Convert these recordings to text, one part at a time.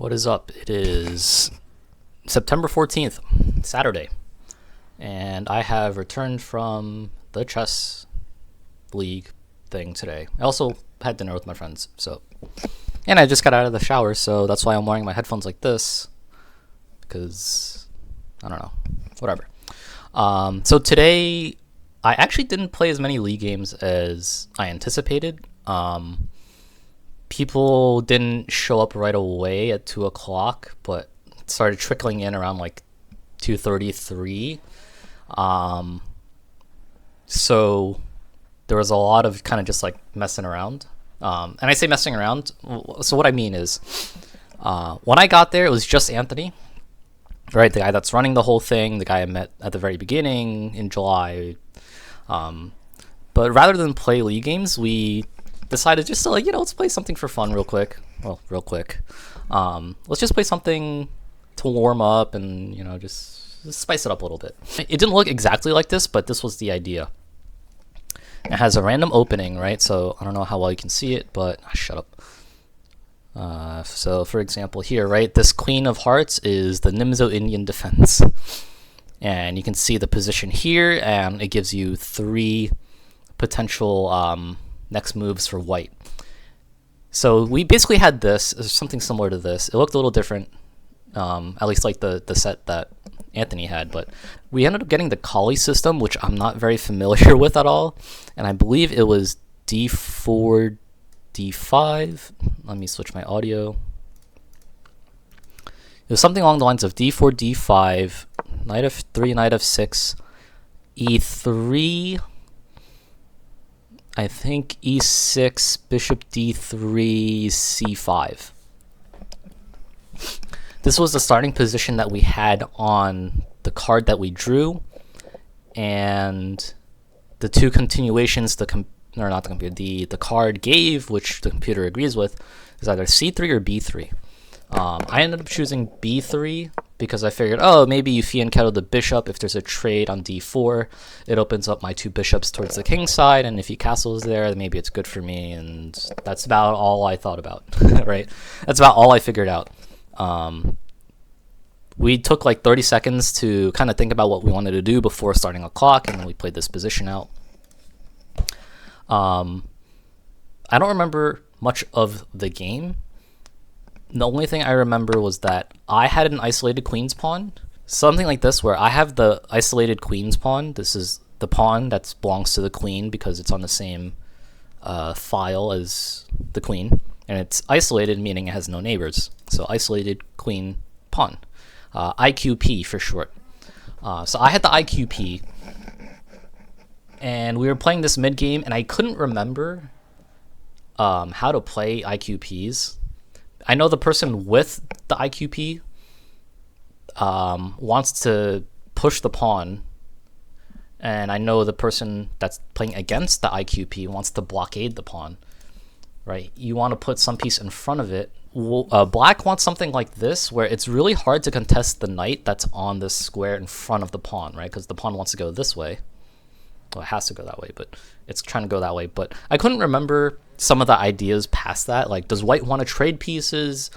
What is up? It is September 14th, Saturday, and I have returned from the chess league thing today. I also had dinner with my friends, and I just got out of the shower, so that's why I'm wearing my headphones like this, because, I don't know, whatever. So today, I actually didn't play as many league games as I anticipated. People didn't show up right away at 2 o'clock, but started trickling in around like 2:33. So there was a lot of kind of just like messing around. And I say messing around, so what I mean is, when I got there, it was just Anthony, right? The guy that's running the whole thing, the guy I met at the very beginning in July. But rather than play league games, we decided just to let's play something for fun real quick. Well, real quick. Let's just play something to warm up and, just spice it up a little bit. It didn't look exactly like this, but this was the idea. It has a random opening, right? So I don't know how well you can see it, but shut up. So for example here, right, this Queen of Hearts is the Nimzo Indian defense. And you can see the position here, and it gives you 3 potential next moves for white. So we basically had this, something similar to this. It looked a little different, at least like the set that Anthony had, but we ended up getting the Kali system, which I'm not very familiar with at all, and I believe it was d4, d5. Let me switch my audio. It was something along the lines of d4, d5, knight f3, knight f6, e3, I think e6, bishop d3, c5. This was the starting position that we had on the card that we drew, and the 2 continuations the card gave, which the computer agrees with, is either c3 or b3. I ended up choosing b3 because I figured, maybe you Fian Kettle the bishop. If there's a trade on d4, it opens up my 2 bishops towards the king side, and if he castles there, then maybe it's good for me, and that's about all I thought about, right? That's about all I figured out. We took like 30 seconds to kind of think about what we wanted to do before starting a clock, and then we played this position out. I don't remember much of the game. The only thing I remember was that I had an isolated queen's pawn. Something like this, where I have the isolated queen's pawn. This is the pawn that belongs to the queen because it's on the same file as the queen. And it's isolated, meaning it has no neighbors. So isolated queen pawn. IQP for short. So I had the IQP. And we were playing this mid-game, and I couldn't remember how to play IQPs. I know the person with the IQP wants to push the pawn, and I know the person that's playing against the IQP wants to blockade the pawn, right? You want to put some piece in front of it. Black wants something like this, where it's really hard to contest the knight that's on this square in front of the pawn, right? Because the pawn wants to go this way. Well, it has to go that way, but it's trying to go that way. But I couldn't remember some of the ideas past that. Like, does white want to trade pieces?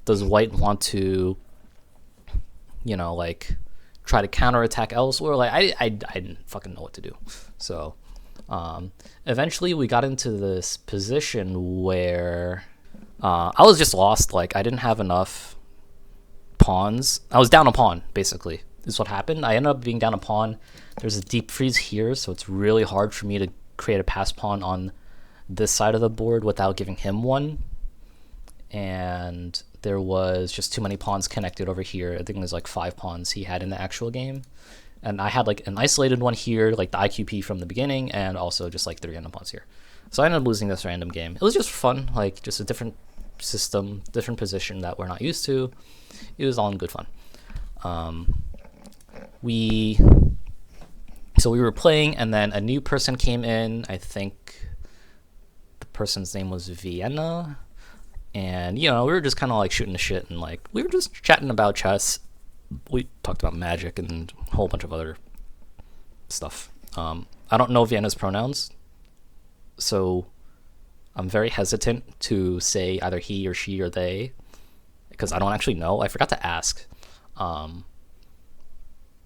Does white want to, try to counterattack elsewhere? Like, I didn't fucking know what to do. So, eventually we got into this position where I was just lost. Like, I didn't have enough pawns. I was down a pawn, basically, is what happened. I ended up being down a pawn. There's a deep freeze here, so it's really hard for me to create a pass pawn on this side of the board without giving him one. And there was just too many pawns connected over here. I think there's like 5 pawns he had in the actual game. And I had like an isolated one here, like the IQP from the beginning, and also just like 3 random pawns here. So I ended up losing this random game. It was just fun, like just a different system, different position that we're not used to. It was all in good fun. So we were playing, and then a new person came in. I think the person's name was Vienna. And, we were just kind of like shooting the shit, and like we were just chatting about chess. We talked about magic and a whole bunch of other stuff. I don't know Vienna's pronouns, so I'm very hesitant to say either he or she or they. because I don't actually know. I forgot to ask,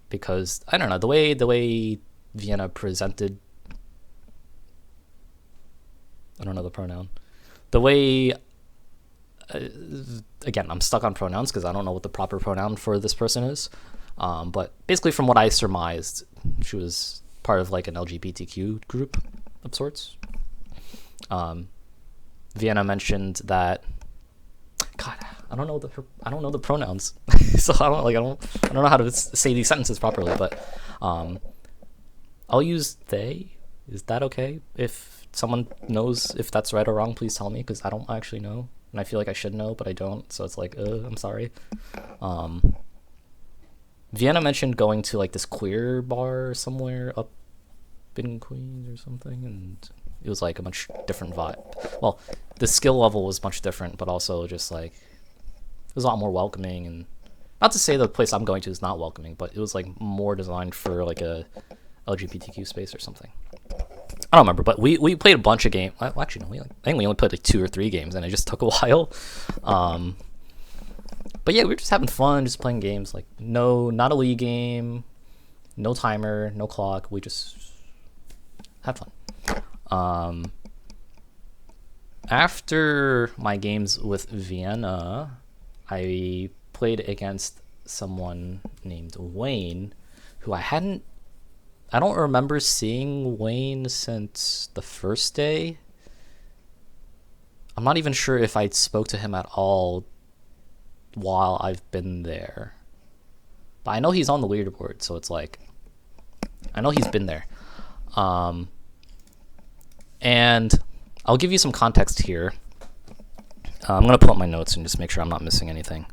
because I don't know the way Vienna presented. I don't know the pronoun. The way, again, I'm stuck on pronouns because I don't know what the proper pronoun for this person is. But basically, from what I surmised, she was part of like an LGBTQ group of sorts. Vienna mentioned that. God, I don't know the pronouns, so I don't know how to say these sentences properly. But I'll use they. Is that okay? If someone knows if that's right or wrong, please tell me, because I don't actually know, and I feel like I should know, but I don't. So it's like, I'm sorry. Vienna mentioned going to like this queer bar somewhere up in Queens or something, and it was like a much different vibe. Well, the skill level was much different, but also just like it was a lot more welcoming. And not to say the place I'm going to is not welcoming, but it was like more designed for like a LGBTQ space or something. I don't remember, but we played a bunch of games. Well, actually, no, I think we only played like 2 or 3 games, and it just took a while. But yeah, we were just having fun, just playing games. Like not a league game, no timer, no clock. We just had fun. After my games with Vienna, I played against someone named Wayne, who I don't remember seeing Wayne since the first day. I'm not even sure if I spoke to him at all while I've been there. But I know he's on the leaderboard, so it's like, I know he's been there. And I'll give you some context here. I'm going to pull up my notes and just make sure I'm not missing anything.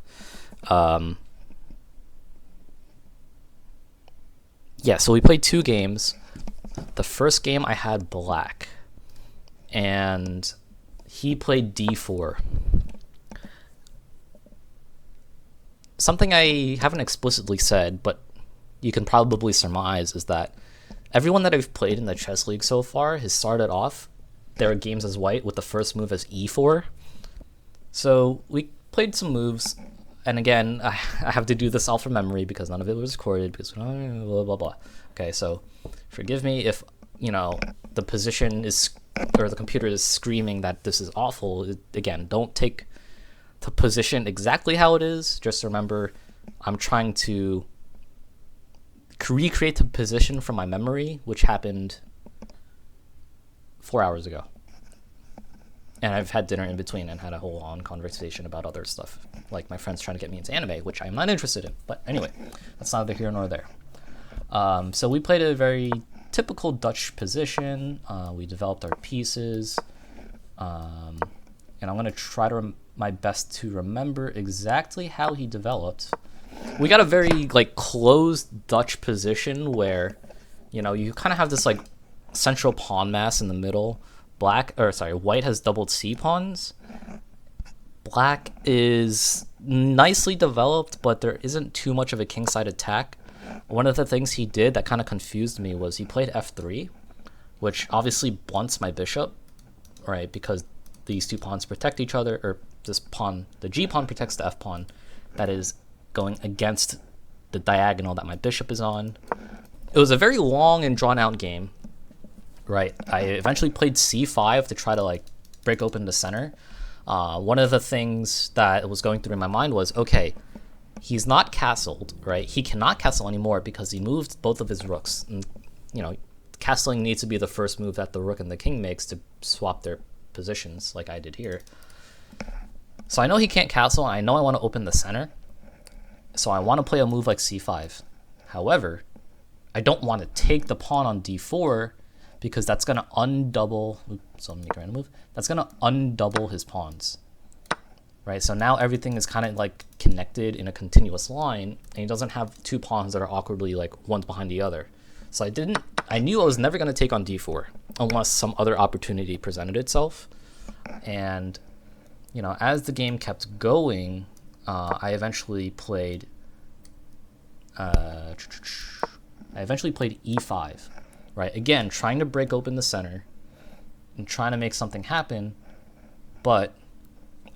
Yeah, so we played 2 games. The first game I had black, and he played d4. Something I haven't explicitly said, but you can probably surmise, is that everyone that I've played in the chess league so far has started off their games as white with the first move as e4. So we played some moves, and again, I have to do this all from memory because none of it was recorded, because blah, blah, blah. Okay, so forgive me if, the position is, or the computer is screaming that this is awful. Again, don't take the position exactly how it is. Just remember, I'm trying to recreate the position from my memory, which happened 4 hours ago. And I've had dinner in between and had a whole on conversation about other stuff, like my friends trying to get me into anime, which I'm not interested in. But anyway, that's neither here nor there. So we played a very typical Dutch position. We developed our pieces, and I'm going to try my best to remember exactly how he developed. We got a very closed Dutch position where, you kind of have this central pawn mass in the middle. White has doubled c pawns. Black is nicely developed, but there isn't too much of a kingside attack. One of the things he did that kind of confused me was he played f3, which obviously blunts my bishop, right? Because these 2 pawns protect each other, or this pawn, the g pawn protects the f pawn that is going against the diagonal that my bishop is on. It was a very long and drawn out game. Right, I eventually played c5 to try to break open the center. One of the things that was going through my mind was, okay, he's not castled, right? He cannot castle anymore because he moved both of his rooks. And, castling needs to be the first move that the rook and the king makes to swap their positions, like I did here. So I know he can't castle, and I know I want to open the center. So I want to play a move like c5. However, I don't want to take the pawn on d4, because that's going to undouble, so I'm making a random move, that's going to undouble his pawns, right? So now everything is kind of connected in a continuous line, and he doesn't have 2 pawns that are awkwardly one's behind the other. So I knew I was never going to take on d4 unless some other opportunity presented itself. And, as the game kept going, I eventually played e5. Right, again, trying to break open the center and trying to make something happen, but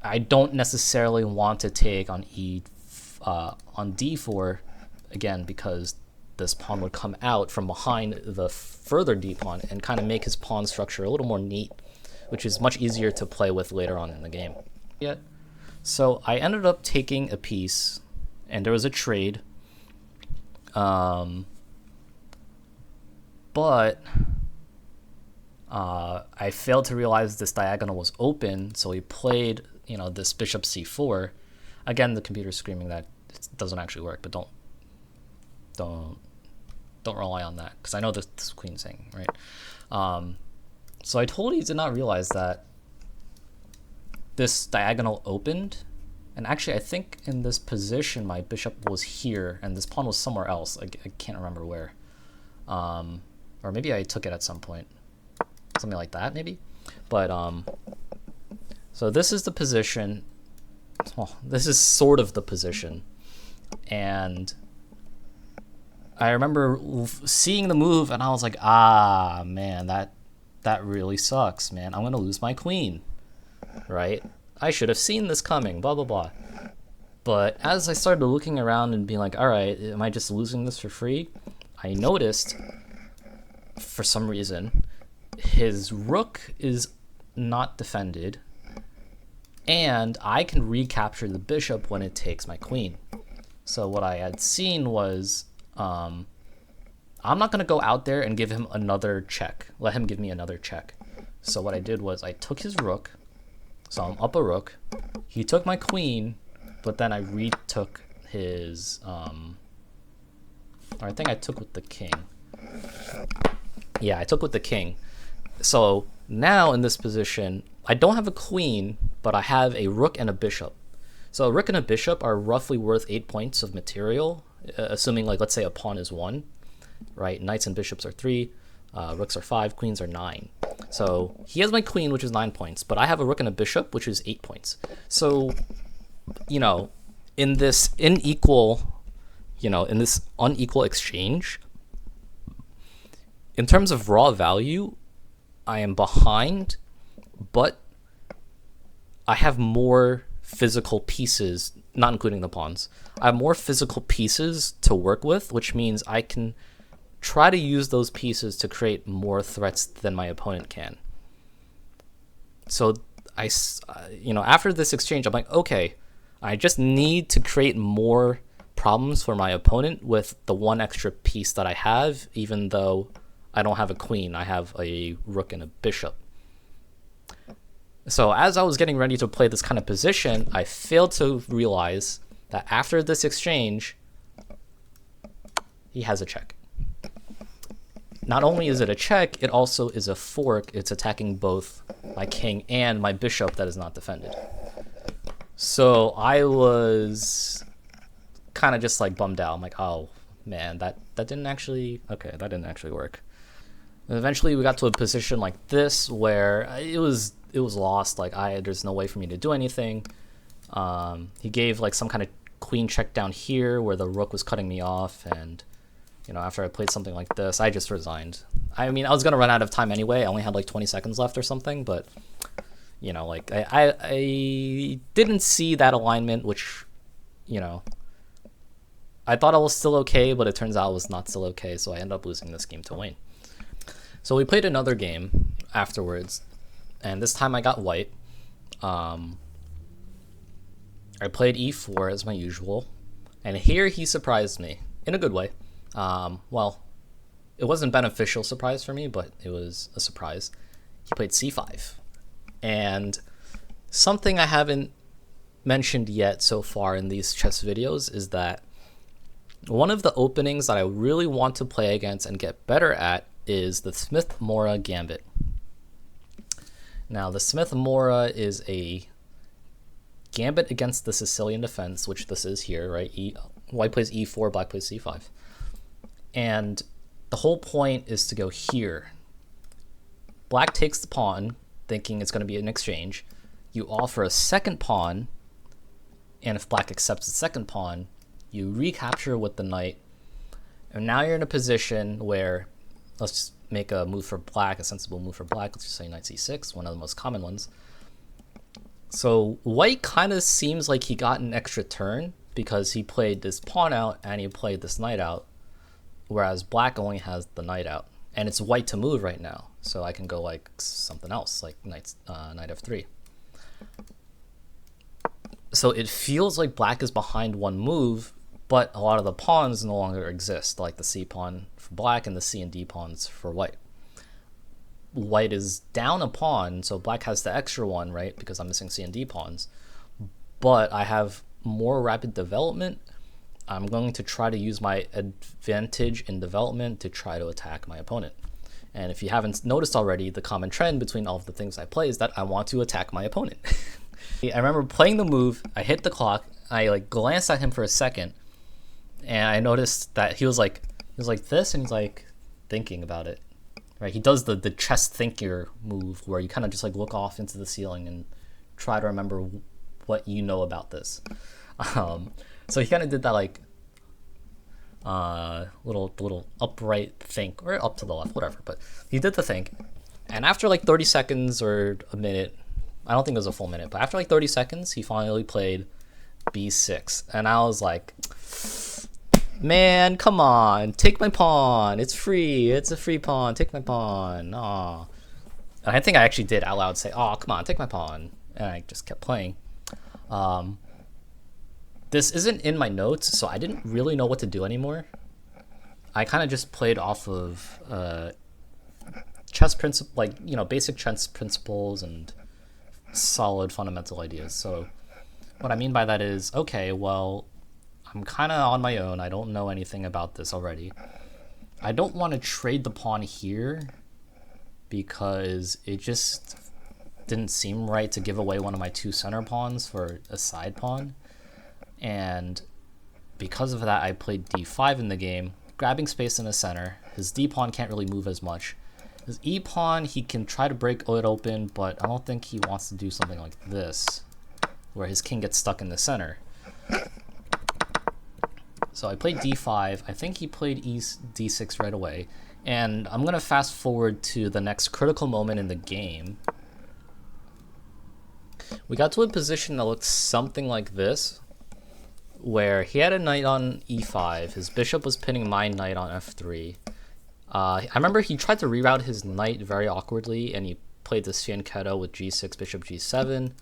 I don't necessarily want to take on on d4 again, because this pawn would come out from behind the further d pawn and kind of make his pawn structure a little more neat, which is much easier to play with later on in the game. So I ended up taking a piece, and there was a trade. But I failed to realize this diagonal was open, so he played, this bishop c4. Again, the computer's screaming that it doesn't actually work, but don't rely on that, because I know this queen's hanging, right? So I totally did not realize that this diagonal opened, and actually I think in this position my bishop was here and this pawn was somewhere else. I can't remember where, or maybe I took it at some point, something like that maybe. But so this is the position. Well, this is sort of the position, and I remember seeing the move and I was like, ah man, that really sucks, man. I'm gonna lose my queen, right? I should have seen this coming, blah blah blah. But as I started looking around and being like, all right, am I just losing this for free? I noticed, for some reason, his rook is not defended, and I can recapture the bishop when it takes my queen. So what I had seen was, I'm not going to go out there and give him another check, let him give me another check. So what I did was I took his rook, so I'm up a rook, he took my queen, but then I retook his, or I think I took with the king. Yeah, I took with the king. So now in this position, I don't have a queen, but I have a rook and a bishop. So a rook and a bishop are roughly worth 8 points of material, assuming, like, let's say a pawn is 1, right? Knights and bishops are 3, rooks are 5, queens are 9. So he has my queen, which is 9 points, but I have a rook and a bishop, which is 8 points. So, in this unequal exchange, in terms of raw value, I am behind, but I have more physical pieces, not including the pawns. I have more physical pieces to work with, which means I can try to use those pieces to create more threats than my opponent can. So after this exchange, I'm like, okay, I just need to create more problems for my opponent with the one extra piece that I have, even though I don't have a queen. I have a rook and a bishop. So as I was getting ready to play this kind of position, I failed to realize that after this exchange, he has a check. Not only is it a check, it also is a fork. It's attacking both my king and my bishop that is not defended. So I was kind of just like bummed out. I'm like, oh man, that didn't actually work. And eventually we got to a position like this where it was lost. Like there's no way for me to do anything. He gave like some kind of queen check down here where the rook was cutting me off, and after I played something like this, I just resigned. I mean, I was gonna run out of time anyway. I only had like 20 seconds left or something, but like I didn't see that alignment, which I thought I was still okay, but it turns out it was not still okay, so I ended up losing this game to Wayne. So we played another game afterwards, and this time I got white. I played e4 as my usual, and here he surprised me in a good way. Well, it wasn't beneficial surprise for me, but it was a surprise. He played c5, and something I haven't mentioned yet so far in these chess videos is that one of the openings that I really want to play against and get better at is the Smith-Morra Gambit. Now, the Smith-Morra is a gambit against the Sicilian defense, which this is here, right? White plays e4, black plays c5. And the whole point is to go here. Black takes the pawn, thinking it's going to be an exchange. You offer a second pawn, and if black accepts the second pawn, you recapture with the knight. And now you're in a position where, let's just make a move for black, a sensible move for black. Let's just say knight c6, one of the most common ones. So white kind of seems like he got an extra turn because he played this pawn out and he played this knight out, whereas black only has the knight out. And it's white to move right now, so I can go like something else, like knight f3. So it feels like black is behind one move, but a lot of the pawns no longer exist, like the c pawn for black and the c and d pawns for white. White is down a pawn, so black has the extra one, right, because I'm missing c and d pawns. But I have more rapid development. I'm going to try to use my advantage in development to try to attack my opponent. And if you haven't noticed already, the common trend between all of the things I play is that I want to attack my opponent. I remember playing the move, I hit the clock, I like glanced at him for a second, and I noticed that he was like this, and he's like thinking about it. Right? He does the chess thinker move where you kind of just like look off into the ceiling and try to remember what you know about this. So he kind of did that like little upright think, or up to the left, whatever. But he did the think, and after like 30 seconds or a minute, I don't think it was a full minute, but after like 30 seconds, he finally played b6, and I was like, man, come on, take my pawn. It's free. It's a free pawn. Take my pawn. Aw. And I think I actually did out loud say, oh, come on, take my pawn. And I just kept playing. This isn't in my notes, so I didn't really know what to do anymore. I kind of just played off of chess principle, like, you know, basic chess principles and solid fundamental ideas. So what I mean by that is, okay, well, I'm kind of on my own. I don't know anything about this already. I don't want to trade the pawn here because it just didn't seem right to give away one of my two center pawns for a side pawn. And because of that, I played d5 in the game, grabbing space in the center. His d pawn can't really move as much. His e pawn, he can try to break it open, but I don't think he wants to do something like this, where his king gets stuck in the center. So I played d5. I think he played d6 right away. And I'm going to fast forward to the next critical moment in the game. We got to a position that looked something like this, where he had a knight on e5. His bishop was pinning my knight on f3. I remember he tried to reroute his knight very awkwardly, and he played this fianchetto with g6, bishop g7.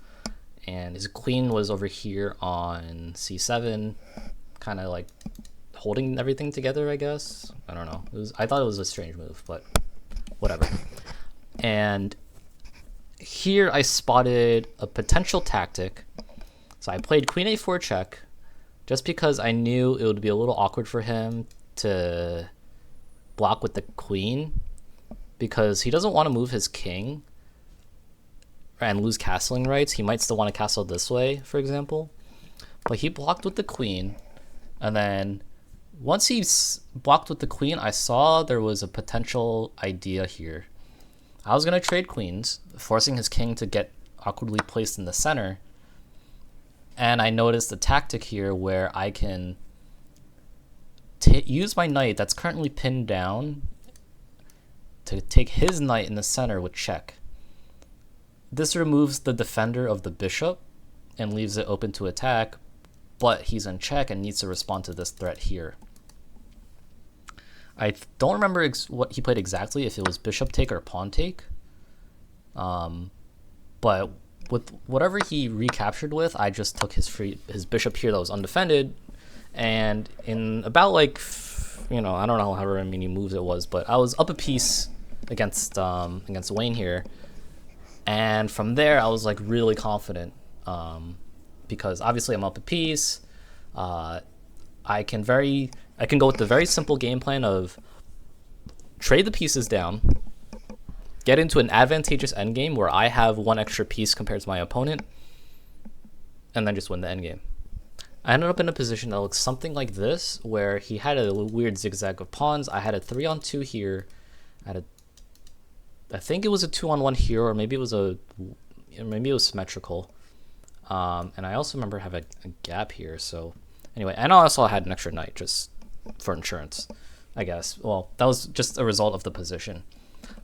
And his queen was over here on c7, kind of like holding everything together, I guess. I don't know. I thought it was a strange move, but whatever. And here I spotted a potential tactic. So I played queen a4 check, just because I knew it would be a little awkward for him to block with the queen, because he doesn't want to move his king and lose castling rights. He might still want to castle this way, for example. But he blocked with the queen, and then once he blocked with the queen, I saw there was a potential idea here. I was going to trade queens, forcing his king to get awkwardly placed in the center. And I noticed a tactic here where I can use my knight that's currently pinned down to take his knight in the center with check. This removes the defender of the bishop and leaves it open to attack, but he's in check and needs to respond to this threat here. I don't remember what he played exactly, if it was bishop take or pawn take. But with whatever he recaptured with, I just took his bishop here that was undefended, and in about like, you know, I don't know however many moves it was, but I was up a piece against Wayne here, and from there I was like really confident, because obviously I'm up a piece. I can go with the very simple game plan of trade the pieces down, get into an advantageous endgame where I have one extra piece compared to my opponent, and then just win the endgame. I ended up in a position that looks something like this, where he had a weird zigzag of pawns. I had a 3-on-2 here. I think it was a 2-on-1 here, or maybe it was symmetrical. And I also remember having a gap here. So anyway, and I also had an extra knight just for insurance, I guess. Well, that was just a result of the position.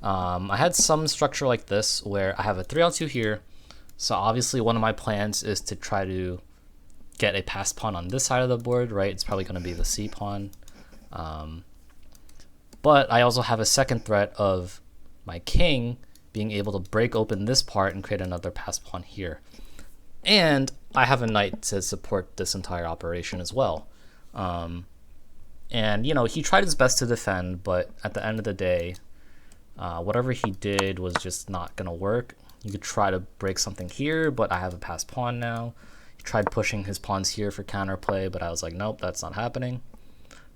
I had some structure like this where I have a 3-on-2 here, So obviously one of my plans is to try to get a pass pawn on this side of the board, right? It's probably going to be the C pawn. But I also have a second threat of my king being able to break open this part and create another pass pawn here. And I have a knight to support this entire operation as well. And, you know, he tried his best to defend, but at the end of the day, whatever he did was just not going to work. You could try to break something here, but I have a passed pawn now. He tried pushing his pawns here for counterplay, but I was like, nope, that's not happening.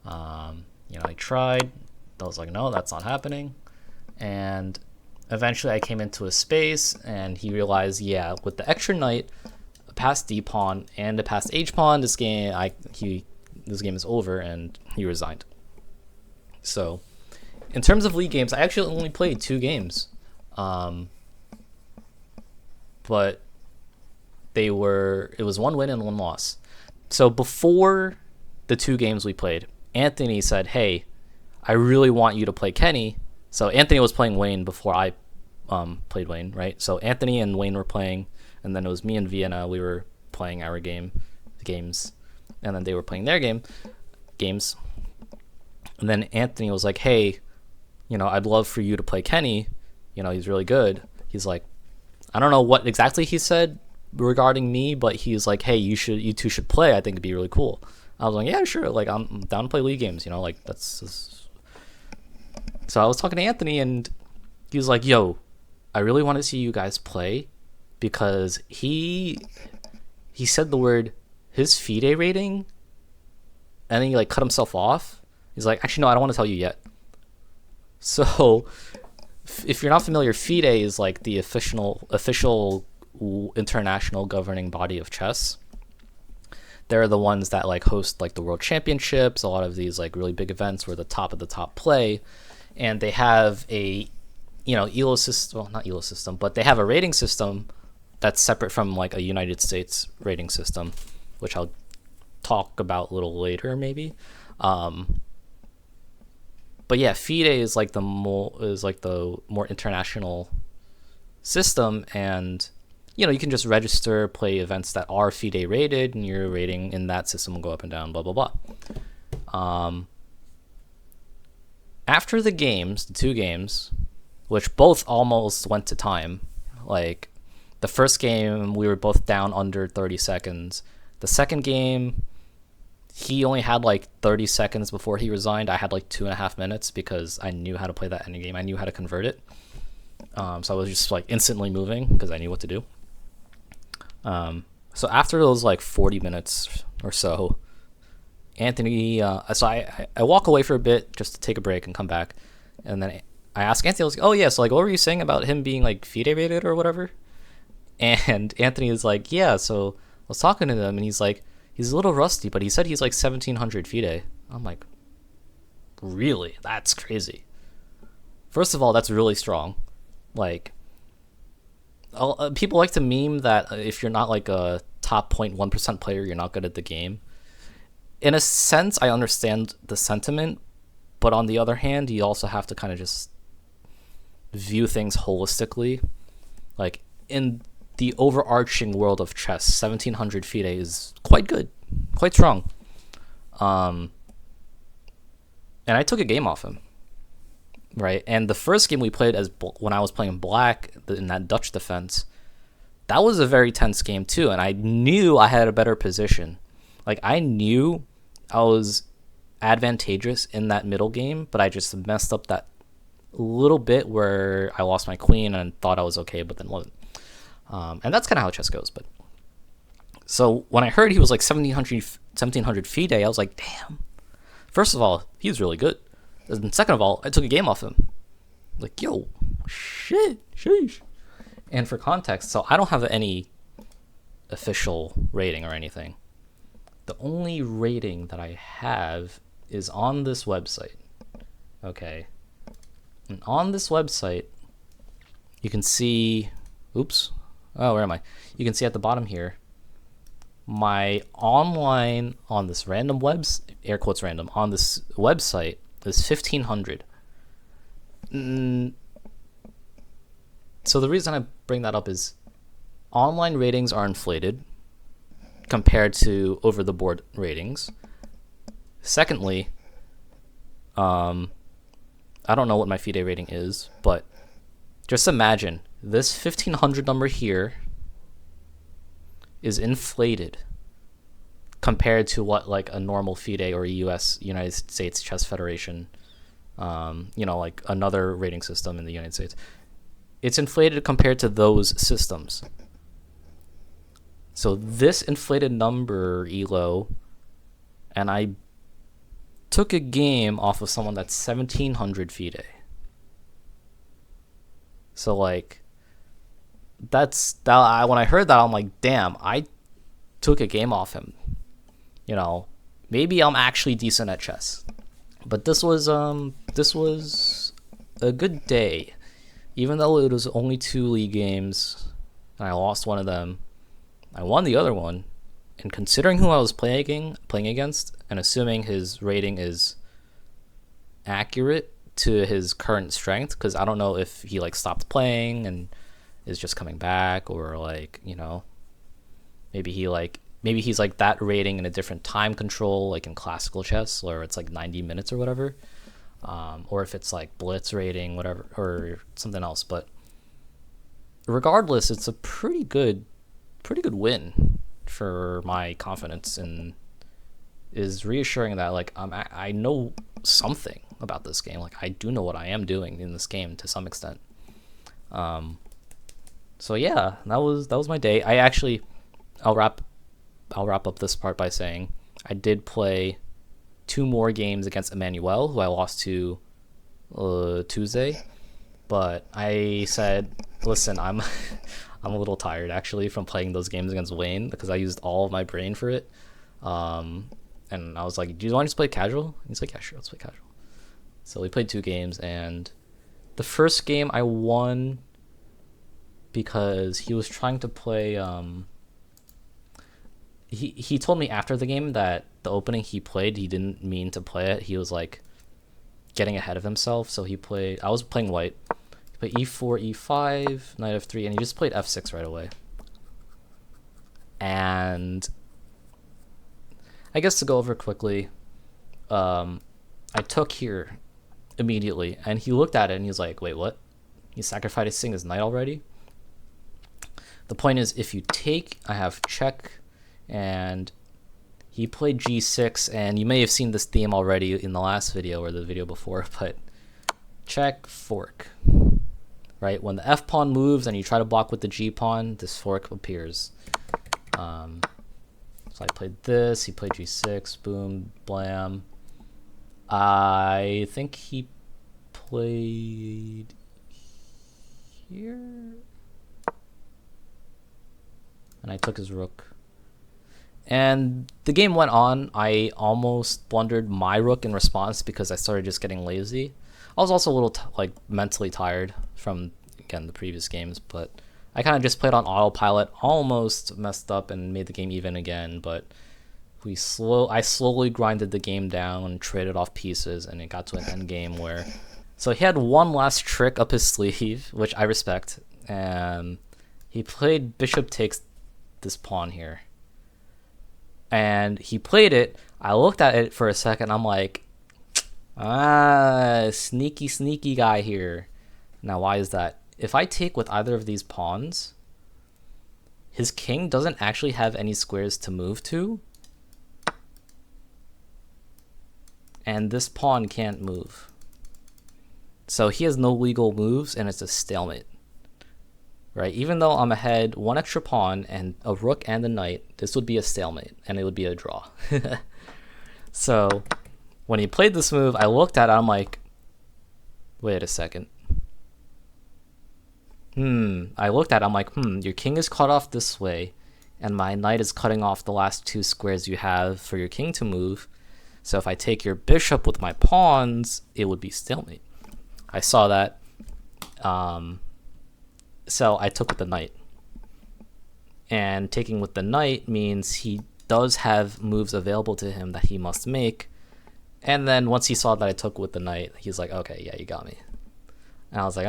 You know, I tried. I was like, no, that's not happening. And eventually I came into a space, and he realized, yeah, with the extra knight, a passed D pawn, and a passed H pawn, this game is over, and he resigned. So, in terms of league games, I actually only played 2 games. But it was 1 win and 1 loss. So before the 2 games we played, Anthony said, hey, I really want you to play Kenny. So Anthony was playing Wayne before I played Wayne, right? So Anthony and Wayne were playing, and then it was me and Vienna. We were playing our games, and then they were playing their games. And then Anthony was like, hey, you know, I'd love for you to play Kenny. You know, he's really good. He's like, I don't know what exactly he said regarding me, but he's like, hey, you two should play. I think it'd be really cool. I was like, yeah, sure. Like, I'm down to play league games, you know, like that's. So I was talking to Anthony, and he was like, yo, I really want to see you guys play, because he said the word, his FIDE rating, and then he like cut himself off. He's like, actually, no, I don't want to tell you yet. So if you're not familiar, FIDE is like the official international governing body of chess. They're the ones that like host like the world championships, a lot of these like really big events where the top of the top play, and they have a, you know, ELO system, well, not ELO system, but they have a rating system that's separate from like a United States rating system, which I'll talk about a little later maybe. But yeah, FIDE is like the more international system, and you know, you can just register, play events that are FIDE rated, and your rating in that system will go up and down, blah blah blah. After the games, the 2 games, which both almost went to time, like the first game we were both down under 30 seconds. The second game, he only had like 30 seconds before he resigned. I had like 2.5 minutes because I knew how to play that endgame. I knew how to convert it. So I was just like instantly moving because I knew what to do. So after those like 40 minutes or so, Anthony, so I walk away for a bit just to take a break and come back. And then I ask Anthony, I was like, oh yeah, so like what were you saying about him being like FIDE rated or whatever? And Anthony is like, yeah, so I was talking to him, and he's like, he's a little rusty, but he said he's like 1700 FIDE. I'm like, really? That's crazy. First of all, that's really strong. Like, people like to meme that if you're not like a top 0.1% player, you're not good at the game. In a sense, I understand the sentiment, but on the other hand, you also have to kind of just view things holistically. Like, in the overarching world of chess, 1700 FIDE is quite good, quite strong. And I took a game off him, right? And the first game we played when I was playing black in that Dutch defense, that was a very tense game too, and I knew I had a better position. Like, I knew I was advantageous in that middle game, but I just messed up that little bit where I lost my queen and thought I was okay, but then wasn't. And that's kind of how chess goes. But so when I heard he was like 1700 FIDE, I was like, damn. First of all, he was really good. And second of all, I took a game off him. Like, yo, shit, sheesh. And for context, so I don't have any official rating or anything. The only rating that I have is on this website. Okay. And on this website, you can see, oops. Oh, where am I? You can see at the bottom here, my online on this random air quotes random, on this website is 1500. So the reason I bring that up is online ratings are inflated compared to over the board ratings. Secondly, I don't know what my FIDE rating is, but just imagine this 1500 number here is inflated compared to what like a normal FIDE or a United States Chess Federation, like another rating system in the United States. It's inflated compared to those systems. So this inflated number, ELO, and I took a game off of someone that's 1700 FIDE. So like, that's that. When I heard that, I'm like, damn, I took a game off him. Maybe I'm actually decent at chess. But this was a good day, even though it was only 2 league games, and I lost one of them. I won the other one, and considering who I was playing against, and assuming his rating is accurate to his current strength, because I don't know if he like stopped playing and is just coming back, or like maybe he's like that rating in a different time control, like in classical chess, where it's like 90 minutes or whatever, or if it's like blitz rating, whatever, or something else. But regardless, it's a pretty good win for my confidence, and is reassuring that like I know something about this game. Like I do know what I am doing in this game to some extent. So yeah, that was my day. I'll wrap up this part by saying I did play 2 more games against Emmanuel, who I lost to Tuesday. But I said, listen, I'm I'm a little tired actually from playing those games against Wayne, because I used all of my brain for it. And I was like, do you want to just play casual? And he's like, yeah, sure, let's play casual. So we played 2 games, and the first game I won because he was trying to play. He told me after the game that the opening he played, he didn't mean to play it. He was like getting ahead of himself, so I was playing white. He played e4, e5, knight f3, and he just played f6 right away. And I guess to go over quickly, I took here immediately, and he looked at it and he was like, wait, what? He's sacrificing his knight already? The point is, if you take, I have check, and he played g6, and you may have seen this theme already in the last video or the video before, but check, fork, right? When the f pawn moves and you try to block with the g pawn, this fork appears. So I played this, he played g6, boom, blam. I think he played here, and I took his rook. And the game went on. I almost blundered my rook in response because I started just getting lazy. I was also a little mentally tired from, again, the previous games, but I kind of just played on autopilot, almost messed up and made the game even again, but I slowly grinded the game down and traded off pieces, and it got to an end game where, so he had one last trick up his sleeve, which I respect, and he played bishop takes this pawn here. And he played it. I looked at it for a second. I'm like, sneaky guy here. Now, why is that? If I take with either of these pawns, his king doesn't actually have any squares to move to. And this pawn can't move. So he has no legal moves, and it's a stalemate. Right? Even though I'm ahead 1 extra pawn and a rook and a knight, this would be a stalemate, and it would be a draw. So when he played this move, I looked at it, I'm like, wait a second. I looked at it, I'm like, your king is cut off this way, and my knight is cutting off the last 2 squares you have for your king to move. So if I take your bishop with my pawns, it would be stalemate. I saw that. So I took with the knight. And taking with the knight means he does have moves available to him that he must make. And then once he saw that I took with the knight, he's like, okay, yeah, you got me. And I was like,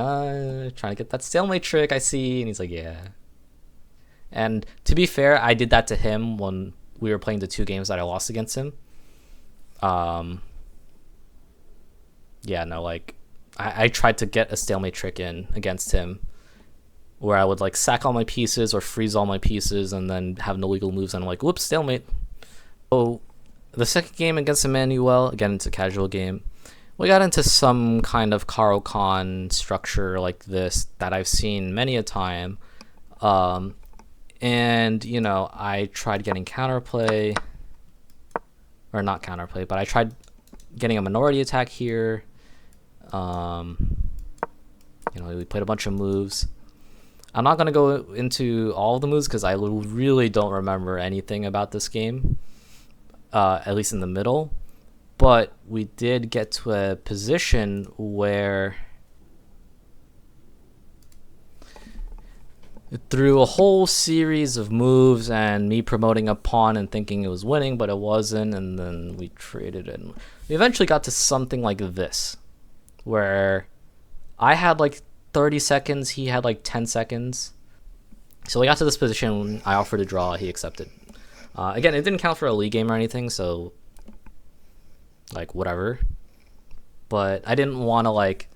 trying to get that stalemate trick, I see. And he's like, yeah. And to be fair, I did that to him when we were playing the 2 games that I lost against him. Yeah, no, like I tried to get a stalemate trick in against him where I would like sack all my pieces or freeze all my pieces and then have no legal moves, and I'm like, whoops, stalemate. So the second game against Emmanuel, again, it's a casual game. We got into some kind of Karo Khan structure like this that I've seen many a time. And, you know, I tried getting counterplay. Or not counterplay, but I tried getting a minority attack here. You know, we played a bunch of moves. I'm not going to go into all the moves because I really don't remember anything about this game, at least in the middle. But we did get to a position where through a whole series of moves and me promoting a pawn and thinking it was winning, but it wasn't, and then we traded it. And we eventually got to something like this, where I had like 30 seconds, he had like 10 seconds. So we got to this position, I offered a draw, he accepted. Again, it didn't count for a league game or anything, so like whatever. But I didn't want to like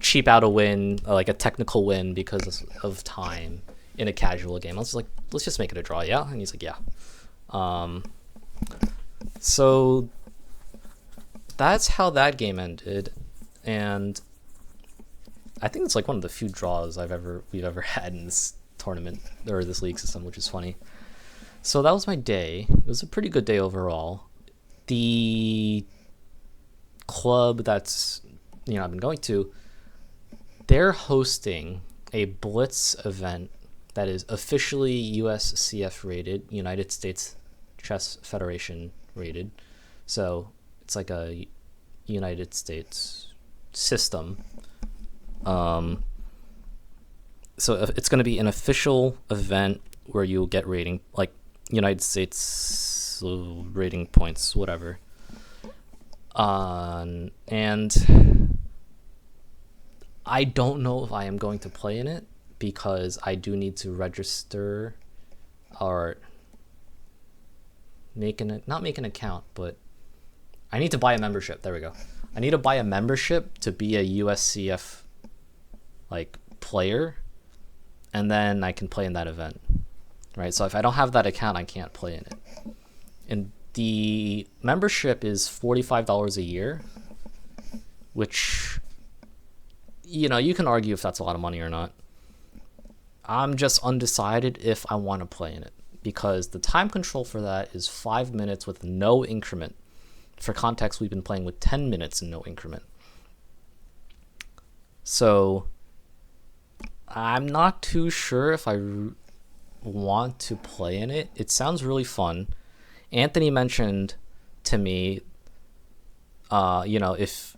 cheap out a win, like a technical win because of time in a casual game. I was like, let's just make it a draw, yeah? And he's like, yeah. So that's how that game ended. And I think it's like one of the few draws we've ever had in this tournament or this league system, which is funny. So that was my day. It was a pretty good day overall. The club that's, you know, I've been going to, they're hosting a Blitz event that is officially USCF rated, United States Chess Federation rated. So it's like a United States system. So it's going to be an official event where you'll get rating, like United States rating points, whatever. And I don't know if I am going to play in it because I do need to register or not make an account, but I need to buy a membership. There we go. I need to buy a membership to be a USCF like player, and then I can play in that event, right? So if I don't have that account, I can't play in it. And the membership is $45 a year, which, you know, you can argue if that's a lot of money or not. I'm just undecided if I want to play in it because the time control for that is 5 minutes with no increment. For context, we've been playing with 10 minutes and no increment. So I'm not too sure if I want to play in it. It sounds really fun. Anthony mentioned to me, you know, if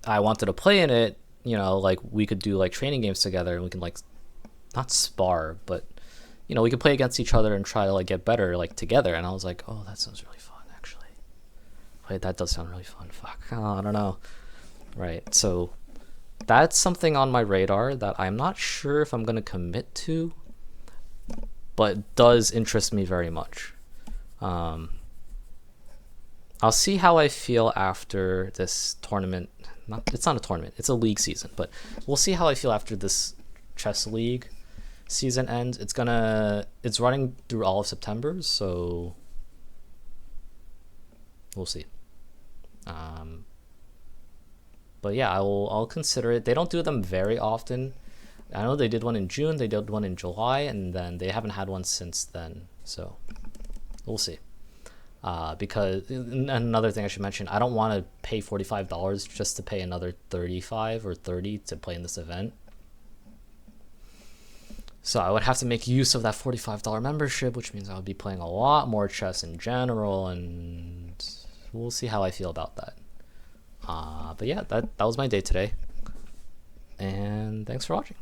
I wanted to play in it, you know, like we could do like training games together and we can like not spar, but you know, we could play against each other and try to like get better like together. And I was like, oh, that sounds really fun actually. Wait, that does sound really fun. Fuck, oh, I don't know. Right, so that's something on my radar that I'm not sure if I'm going to commit to, but does interest me very much. I'll see how I feel after this tournament. It's not a tournament, it's a league season, but we'll see how I feel after this chess league season ends. It's running through all of September, so we'll see. But yeah, I'll consider it. They don't do them very often. I know they did one in June, they did one in July, and then they haven't had one since then. So we'll see. Because another thing I should mention, I don't want to pay $45 just to pay another $35 or $30 to play in this event. So I would have to make use of that $45 membership, which means I would be playing a lot more chess in general, and we'll see how I feel about that. But yeah, that was my day today, and thanks for watching.